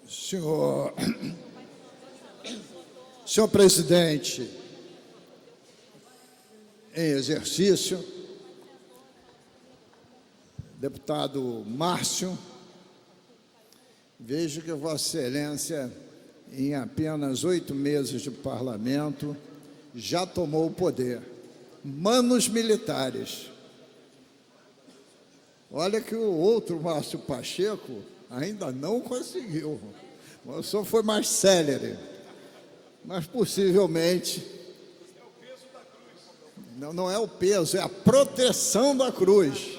Senhor presidente em exercício, deputado Márcio, vejo que Vossa Excelência, em apenas 8 meses de parlamento, já tomou o poder. Manos militares. Olha que o outro Márcio Pacheco ainda não conseguiu. O senhor foi mais célere, mas possivelmente... Não é o peso, é a proteção da cruz,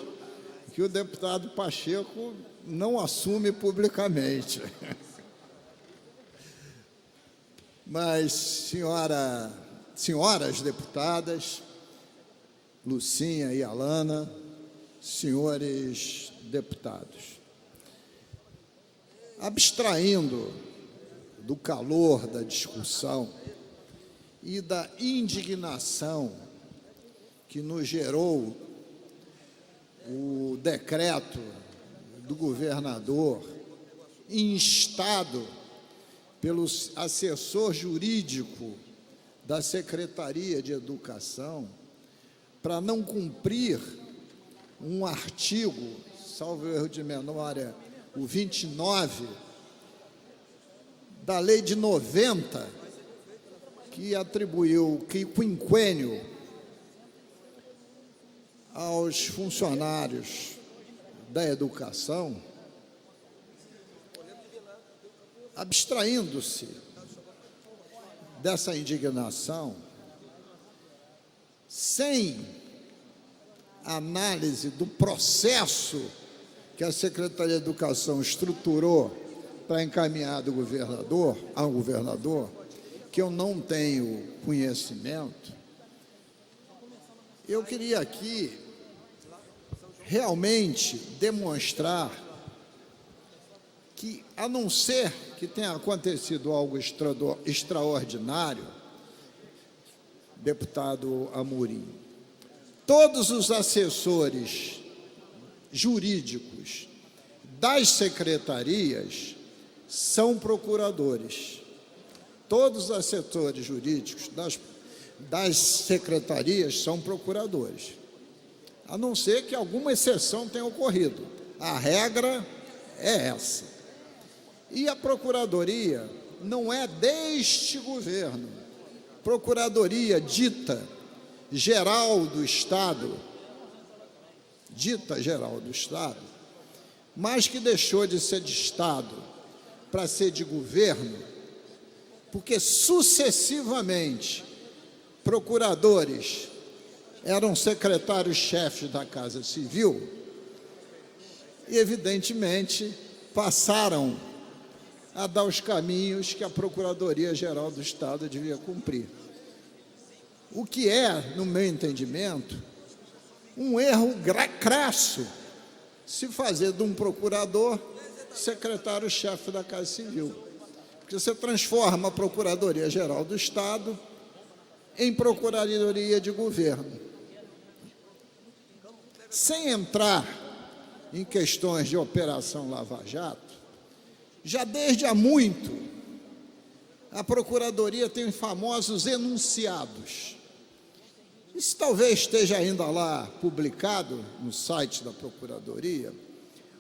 que o deputado Pacheco não assume publicamente. Mas, senhoras deputadas, Lucinha e Alana, senhores deputados, abstraindo do calor da discussão e da indignação que nos gerou o decreto do governador, instado pelo assessor jurídico da Secretaria de Educação, para não cumprir um artigo, salvo erro de memória, o 29, da Lei de 90, que atribuiu o quinquênio aos funcionários da educação, abstraindo-se dessa indignação, sem análise do processo que a Secretaria de Educação estruturou para encaminhar ao governador, que eu não tenho conhecimento, eu queria aqui realmente demonstrar que, a não ser que tenha acontecido algo extraordinário, deputado Amorim, todos os assessores jurídicos das secretarias são procuradores. Todos os assessores jurídicos das secretarias são procuradores, a não ser que alguma exceção tenha ocorrido. A regra é essa. E a Procuradoria não é deste governo. Procuradoria dita geral do Estado, mas que deixou de ser de Estado para ser de governo, porque sucessivamente procuradores eram secretários-chefes da Casa Civil e, evidentemente, passaram a dar os caminhos que a Procuradoria-Geral do Estado devia cumprir. O que é, no meu entendimento, um erro crasso se fazer de um procurador secretário-chefe da Casa Civil, porque você transforma a Procuradoria-Geral do Estado em Procuradoria de Governo. Sem entrar em questões de Operação Lava Jato, já desde há muito, a Procuradoria tem famosos enunciados. Isso talvez esteja ainda lá publicado no site da Procuradoria,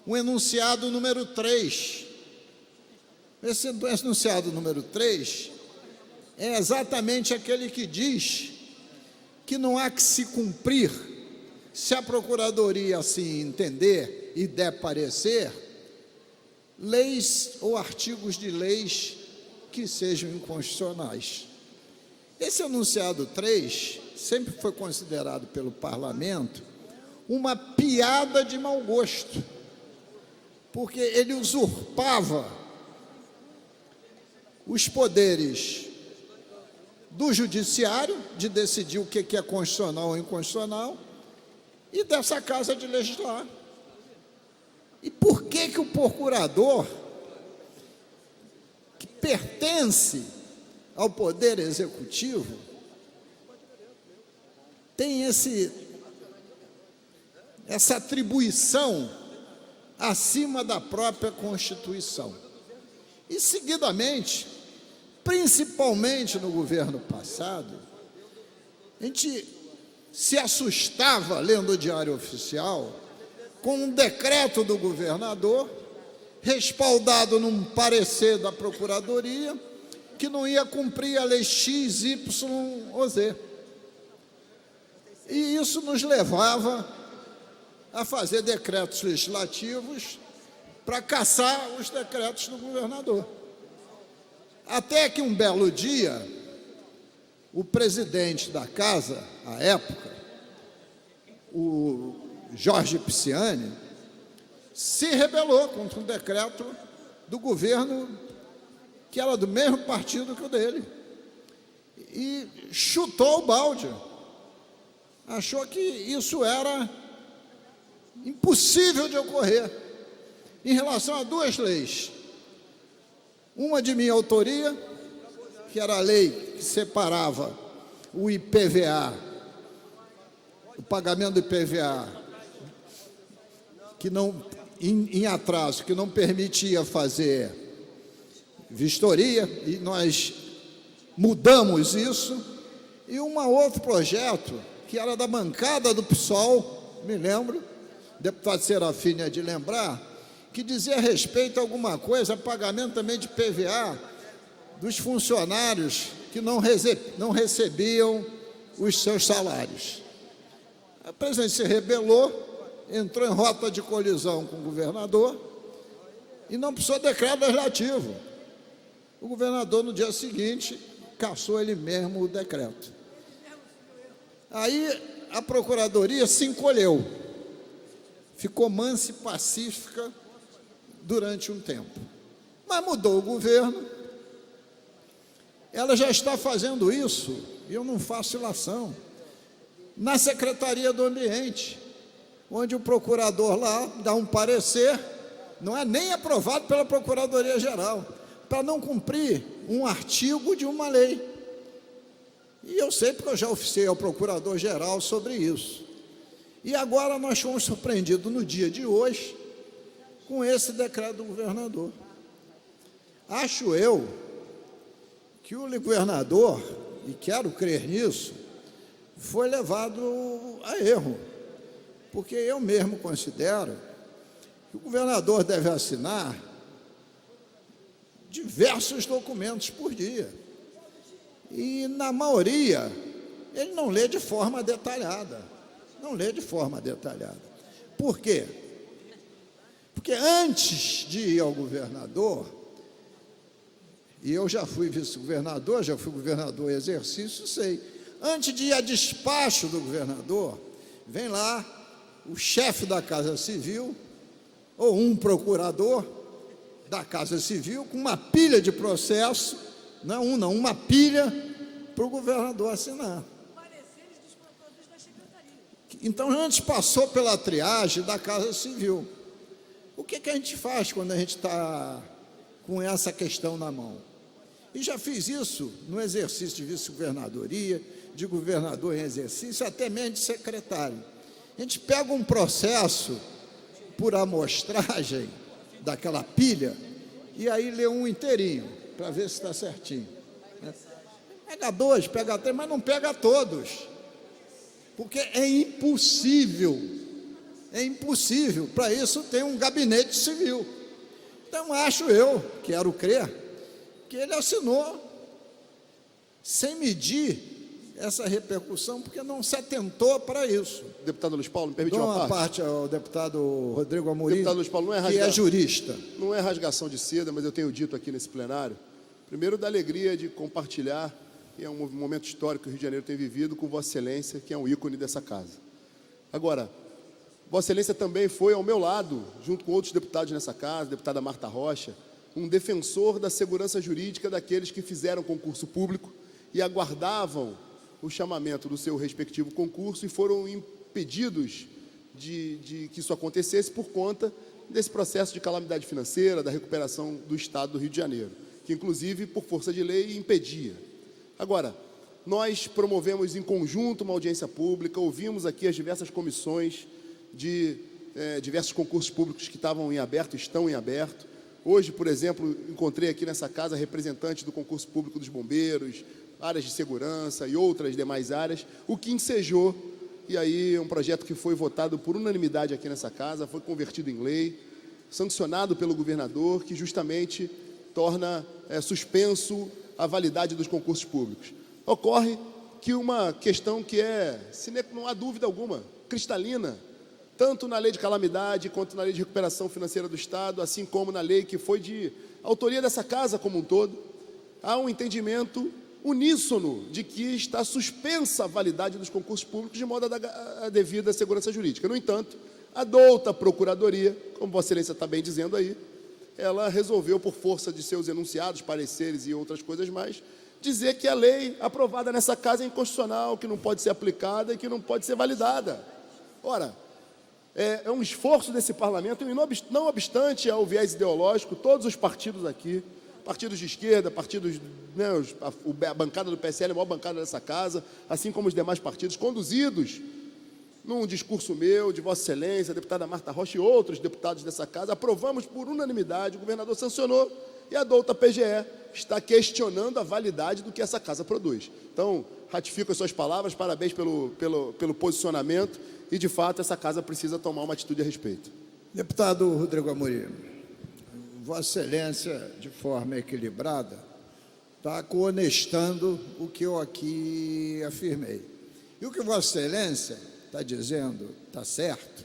o enunciado número 3. Esse enunciado número 3 é exatamente aquele que diz que não há que se cumprir, se a Procuradoria assim entender e der parecer, leis ou artigos de leis que sejam inconstitucionais. Esse enunciado 3 sempre foi considerado pelo parlamento uma piada de mau gosto, porque ele usurpava os poderes do judiciário, de decidir o que é constitucional ou inconstitucional, e dessa casa de legislar. E por que o procurador, que pertence ao Poder Executivo, tem essa atribuição acima da própria Constituição? E, seguidamente, principalmente no governo passado, a gente se assustava, lendo o Diário Oficial, com um decreto do governador, respaldado num parecer da Procuradoria, que não ia cumprir a lei X, Y ou Z. E isso nos levava a fazer decretos legislativos para caçar os decretos do governador. Até que um belo dia, o presidente da casa, à época, o Jorge Pisciani, se rebelou contra um decreto do governo que era do mesmo partido que o dele e chutou o balde. Achou que isso era impossível de ocorrer em relação a duas leis. Uma de minha autoria, que era a lei que separava o IPVA, o pagamento do IPVA, que não, em atraso, que não permitia fazer vistoria, e nós mudamos isso, e um outro projeto, que era da bancada do PSOL, me lembro, o deputado Serafim é de lembrar, que dizia respeito a alguma coisa, a pagamento também de PVA dos funcionários que não recebiam os seus salários. A presidente se rebelou, entrou em rota de colisão com o governador e não precisou de decreto legislativo. O governador, no dia seguinte, cassou ele mesmo o decreto. Aí a Procuradoria se encolheu, ficou mansa e pacífica durante um tempo. Mas mudou o governo, ela já está fazendo isso, e eu não faço ilação, na Secretaria do Ambiente, onde o procurador lá dá um parecer, não é nem aprovado pela Procuradoria-Geral, para não cumprir um artigo de uma lei. E eu sei porque eu já oficiei ao Procurador-Geral sobre isso. E agora nós fomos surpreendidos no dia de hoje com esse decreto do governador. Acho eu que o governador, e quero crer nisso, foi levado a erro, porque eu mesmo considero que o governador deve assinar diversos documentos por dia. E, na maioria, ele não lê de forma detalhada. Não lê de forma detalhada. Por quê? Porque antes de ir ao governador, e eu já fui vice-governador, já fui governador em exercício, sei, antes de ir a despacho do governador, vem lá o chefe da Casa Civil, ou um procurador da Casa Civil, com uma pilha de processo, não, uma pilha para o governador assinar. Então, antes passou pela triagem da Casa Civil. O que a gente faz quando a gente está com essa questão na mão? E já fiz isso no exercício de vice-governadoria, de governador em exercício, até mesmo de secretário. A gente pega um processo por amostragem daquela pilha e aí lê um inteirinho, para ver se está certinho. Pega dois, pega três, mas não pega todos, porque é impossível, para isso tem um gabinete civil. Então, acho eu, quero crer, que ele assinou sem medir essa repercussão, porque não se atentou para isso. Deputado Luiz Paulo, me permite Dou uma parte ao deputado Rodrigo Amorim, Deputado Luiz Paulo, que é jurista. Não é rasgação de seda, mas eu tenho dito aqui nesse plenário, primeiro, da alegria de compartilhar, que é um momento histórico que o Rio de Janeiro tem vivido, com Vossa Excelência, que é um ícone dessa casa. Agora, Vossa Excelência também foi ao meu lado, junto com outros deputados nessa casa, a deputada Marta Rocha, um defensor da segurança jurídica daqueles que fizeram concurso público e aguardavam o chamamento do seu respectivo concurso e foram impedidos de que isso acontecesse por conta desse processo de calamidade financeira, da recuperação do Estado do Rio de Janeiro, que inclusive, por força de lei, impedia. Agora, nós promovemos em conjunto uma audiência pública, ouvimos aqui as diversas comissões de diversos concursos públicos que estavam em aberto, estão em aberto, Hoje, por exemplo, encontrei aqui nessa casa representantes do concurso público dos bombeiros, áreas de segurança e outras demais áreas, o que ensejou, e aí um projeto que foi votado por unanimidade aqui nessa casa, foi convertido em lei, sancionado pelo governador, que justamente torna suspenso a validade dos concursos públicos. Ocorre que uma questão que não há dúvida alguma, cristalina, tanto na lei de calamidade, quanto na lei de recuperação financeira do Estado, assim como na lei que foi de autoria dessa casa como um todo, há um entendimento uníssono de que está suspensa a validade dos concursos públicos de modo a dar a devida segurança jurídica. No entanto, a douta Procuradoria, como Vossa Excelência está bem dizendo aí, ela resolveu, por força de seus enunciados, pareceres e outras coisas mais, dizer que a lei aprovada nessa casa é inconstitucional, que não pode ser aplicada e que não pode ser validada. Ora, é um esforço desse parlamento, e não obstante ao viés ideológico, todos os partidos aqui, partidos de esquerda, partidos, a bancada do PSL, a maior bancada dessa casa, assim como os demais partidos, conduzidos num discurso meu, de Vossa Excelência, a deputada Marta Rocha e outros deputados dessa casa, aprovamos por unanimidade, o governador sancionou, e a douta PGE está questionando a validade do que essa casa produz. Então, ratifico as suas palavras, parabéns pelo posicionamento, e, de fato, essa casa precisa tomar uma atitude a respeito. Deputado Rodrigo Amorim, Vossa Excelência, de forma equilibrada, está coonestando o que eu aqui afirmei. E o que Vossa Excelência está dizendo está certo,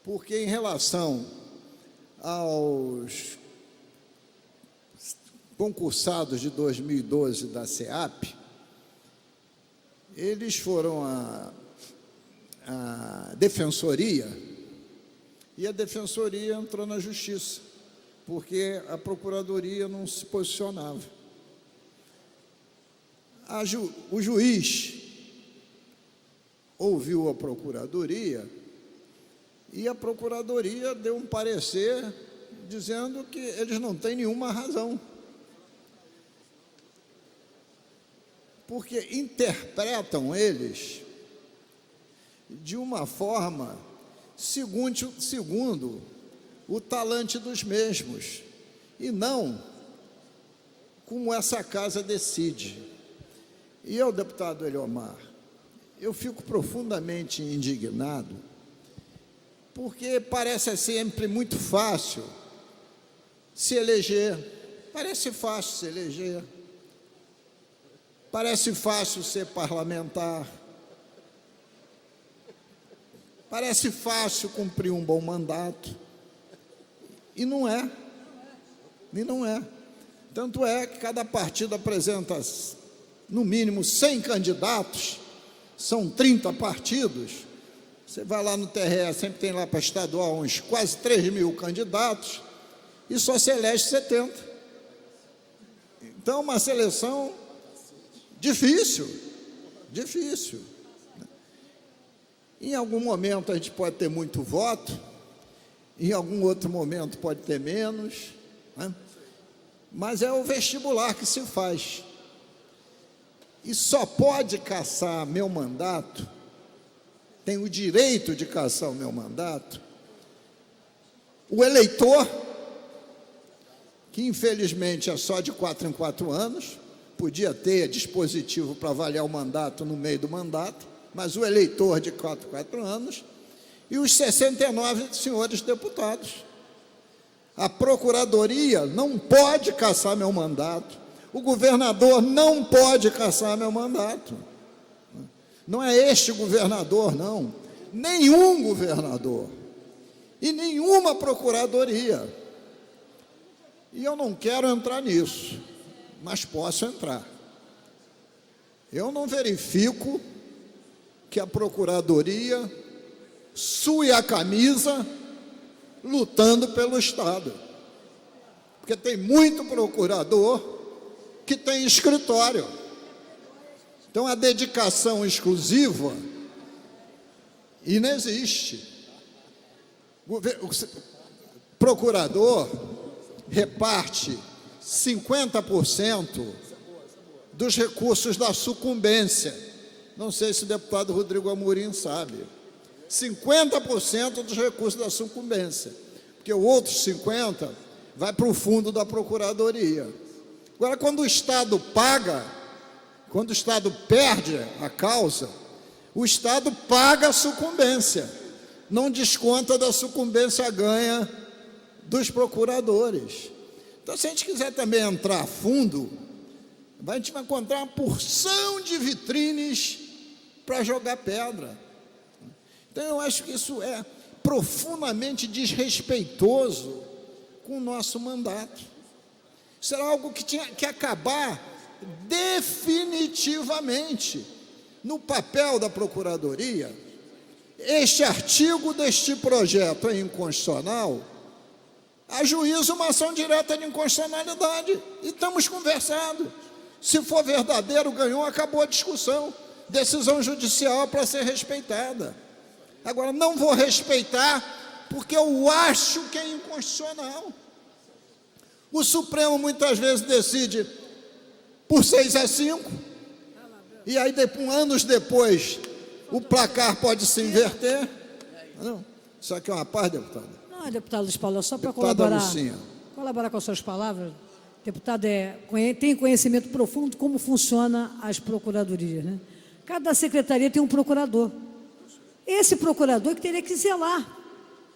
porque em relação aos concursados de 2012 da SEAP, eles foram à Defensoria, e a Defensoria entrou na Justiça, porque a Procuradoria não se posicionava. O juiz ouviu a Procuradoria, e a Procuradoria deu um parecer dizendo que eles não têm nenhuma razão, porque interpretam eles de uma forma segundo o talante dos mesmos, e não como essa casa decide. E eu, deputado Eliomar, eu fico profundamente indignado, porque parece sempre muito fácil se eleger, parece fácil se eleger, parece fácil ser parlamentar, parece fácil cumprir um bom mandato, e não é, Tanto é que cada partido apresenta, no mínimo, 100 candidatos, são 30 partidos, você vai lá no TRE, sempre tem lá para estadual uns quase 3.000 candidatos, e só se elege 70. Então, uma seleção difícil. Em algum momento a gente pode ter muito voto, em algum outro momento pode ter menos, né? Mas é o vestibular que se faz. E só pode cassar meu mandato, tem o direito de cassar o meu mandato, o eleitor, que infelizmente é só de 4 em 4 anos, podia ter dispositivo para avaliar o mandato no meio do mandato, mas o eleitor de 4 em 4 anos, e os 69 senhores deputados. A Procuradoria não pode cassar meu mandato, o governador não pode cassar meu mandato. Não é este governador, não. Nenhum governador. E nenhuma Procuradoria. E eu não quero entrar nisso, mas posso entrar. Eu não verifico que a Procuradoria sue a camisa lutando pelo Estado. Porque tem muito procurador que tem escritório. Então, a dedicação exclusiva inexiste. O procurador reparte 50% dos recursos da sucumbência. Não sei se o deputado Rodrigo Amorim sabe. 50% dos recursos da sucumbência. Porque o outro 50% vai para o fundo da Procuradoria. Agora, quando o Estado paga, quando o Estado perde a causa, o Estado paga a sucumbência, não desconta da sucumbência ganha dos procuradores. Então, se a gente quiser também entrar a fundo, a gente vai encontrar uma porção de vitrines para jogar pedra. Então, eu acho que isso é profundamente desrespeitoso com o nosso mandato. Isso era algo que tinha que acabar definitivamente. No papel da Procuradoria, este artigo deste projeto é inconstitucional, ajuiza uma ação direta de inconstitucionalidade. E estamos conversando. Se for verdadeiro, ganhou, acabou a discussão. Decisão judicial para ser respeitada. Agora, não vou respeitar porque eu acho que é inconstitucional. O Supremo muitas vezes decide por 6-5, e aí, anos depois, o placar pode se inverter. Não, isso aqui é uma paz, deputado. Não, deputado Luiz Paulo, só para Deputada colaborar com as suas palavras, deputado tem conhecimento profundo de como funciona as procuradorias, né? Cada secretaria tem um procurador. Esse procurador que teria que zelar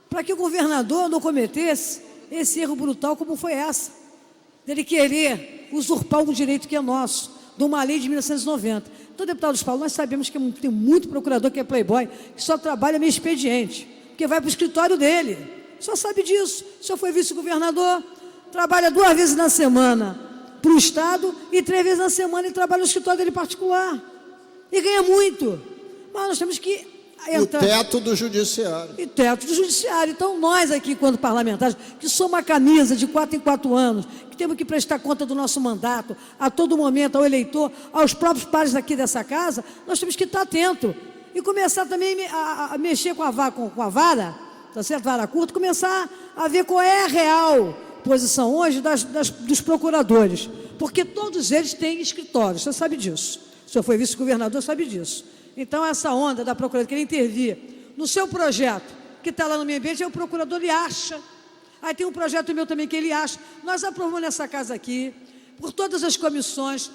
para que o governador não cometesse esse erro brutal como foi essa, dele querer usurpar um direito que é nosso, de uma lei de 1990. Então, deputado Luiz Paulo, nós sabemos que tem muito procurador que é playboy, que só trabalha meio expediente, porque vai para o escritório dele, só sabe disso. O senhor foi vice-governador, trabalha 2 vezes na semana para o Estado e 3 vezes na semana ele trabalha no escritório dele particular, e ganha muito. Mas nós temos que entrar. O teto do judiciário. E teto do judiciário. Então, nós aqui, enquanto parlamentares, que somos uma camisa de 4 em 4 anos, que temos que prestar conta do nosso mandato, a todo momento, ao eleitor, aos próprios pares aqui dessa casa, nós temos que estar atentos. E começar também a mexer com a vara, tá certo? Vara curta, começar a ver qual é a real posição hoje dos procuradores. Porque todos eles têm escritórios, o senhor sabe disso. O senhor foi vice-governador, sabe disso. Então, essa onda da Procuradoria querer intervir no seu projeto, que está lá no meio ambiente, é o procurador, ele acha. Aí tem um projeto meu também que ele acha. Nós aprovamos nessa casa aqui, por todas as comissões,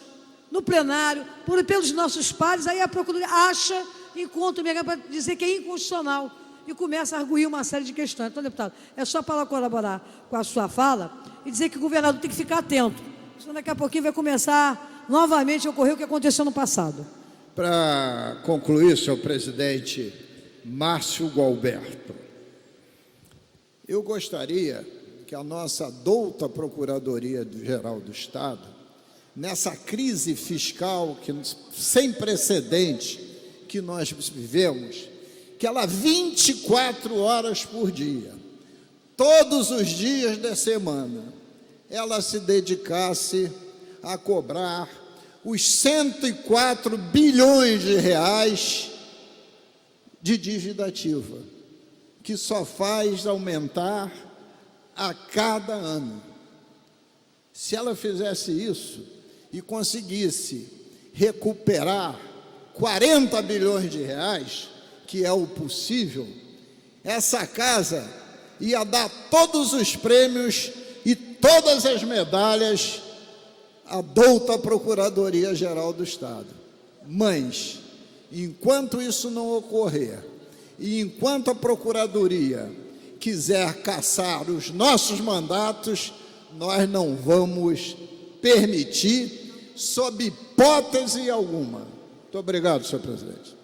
no plenário, pelos nossos pares, aí a Procuradoria acha, encontra o meio para dizer que é inconstitucional e começa a arguir uma série de questões. Então, deputado, é só para colaborar com a sua fala e dizer que o governador tem que ficar atento, senão daqui a pouquinho vai começar novamente a ocorrer o que aconteceu no passado. Para concluir, senhor presidente Márcio Gualberto, eu gostaria que a nossa douta Procuradoria-Geral do Estado, nessa crise fiscal sem precedente que nós vivemos, que ela 24 horas por dia, todos os dias da semana, ela se dedicasse a cobrar os 104 bilhões de reais de dívida ativa, que só faz aumentar a cada ano. Se ela fizesse isso e conseguisse recuperar 40 bilhões de reais, que é o possível, essa casa ia dar todos os prêmios e todas as medalhas à douta Procuradoria-Geral do Estado. Mas, enquanto isso não ocorrer, e enquanto a Procuradoria quiser caçar os nossos mandatos, nós não vamos permitir, sob hipótese alguma. Muito obrigado, senhor presidente.